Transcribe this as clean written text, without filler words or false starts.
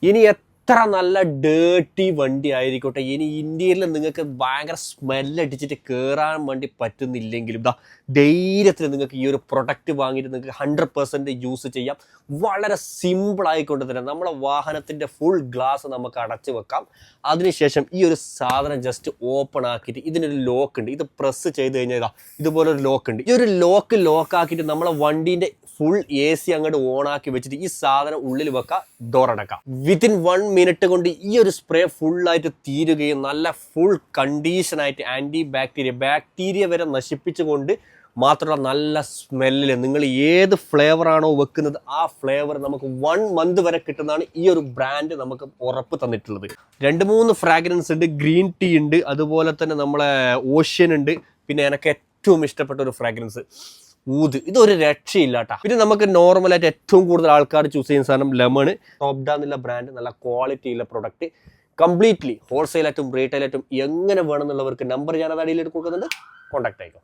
ഇനി എത്ര നല്ല ഡേർട്ടി വണ്ടി ആയിരിക്കട്ടെ, ഇനി ഇന്ത്യയിൽ നിങ്ങൾക്ക് ഭയങ്കര സ്മെല്ലടിച്ചിട്ട് കയറാൻ വേണ്ടി പറ്റുന്നില്ലെങ്കിലും ധൈര്യത്തിൽ നിങ്ങൾക്ക് ഈ ഒരു പ്രൊഡക്റ്റ് വാങ്ങിയിട്ട് നിങ്ങൾക്ക് 100% യൂസ് ചെയ്യാം. വളരെ സിമ്പിൾ ആയിക്കൊണ്ട് തന്നെ നമ്മളെ വാഹനത്തിൻ്റെ ഫുൾ ഗ്ലാസ് നമുക്ക് അടച്ചു വെക്കാം. അതിനുശേഷം ഈ ഒരു സാധനം ജസ്റ്റ് ഓപ്പൺ ആക്കിയിട്ട് ഇതിനൊരു ലോക്ക് ഉണ്ട്. ഇത് പ്രസ് ചെയ്ത് കഴിഞ്ഞാൽ ഇതുപോലൊരു ലോക്ക് ഉണ്ട്. ഈ ഒരു ലോക്ക് ആക്കിയിട്ട് നമ്മളെ വണ്ടീൻ്റെ ഫുൾ AC അങ്ങോട്ട് ഓൺ ആക്കി വെച്ചിട്ട് ഈ സാധനം ഉള്ളിൽ വെക്കാം, ഡോർ അടക്കാം. വിത്തിൻ 1 മിനിറ്റ് കൊണ്ട് ഈ ഒരു സ്പ്രേ ഫുള്ളായിട്ട് തീരുകയും നല്ല ഫുൾ കണ്ടീഷനായിട്ട് ബാക്ടീരിയ വരെ നശിപ്പിച്ചുകൊണ്ട് മാത്രമല്ല നല്ല സ്മെല്ലിൽ നിങ്ങൾ ഏത് ഫ്ലേവറാണോ വെക്കുന്നത് ആ ഫ്ലേവർ നമുക്ക് 1 മന്ത് വരെ കിട്ടുന്നതാണ് ഈ ഒരു ബ്രാൻഡ് നമുക്ക് ഉറപ്പ് തന്നിട്ടുള്ളത്. 2-3 ഫ്രാഗ്രൻസ് ഉണ്ട്. ഗ്രീൻ ടീ ഉണ്ട്, അതുപോലെ തന്നെ നമ്മളെ ഓഷ്യൻ ഉണ്ട്, പിന്നെ എനിക്ക് ഏറ്റവും ഇഷ്ടപ്പെട്ട ഒരു ഫ്രാഗ്രൻസ് ഊത്. ഇതൊരു രക്ഷയില്ല കേട്ടോ. പിന്നെ നമുക്ക് നോർമലായിട്ട് ഏറ്റവും കൂടുതൽ ആൾക്കാർ ചൂസ് ചെയ്യുന്ന സാധനം ലെമൺ. ടോപ്ഡ എന്നുള്ള ബ്രാൻഡ് നല്ല ക്വാളിറ്റി ഉള്ള പ്രൊഡക്റ്റ്, കംപ്ലീറ്റ്ലി ഹോൾസെയിലായിട്ടും റീറ്റെയിലായിട്ടും എങ്ങനെ വേണമെന്നുള്ളവർക്ക് നമ്പർ ഞാൻ അത് അടിയിലേക്ക് കൊടുക്കുന്നുണ്ട്, കോൺടാക്ട് ആയിക്കോ.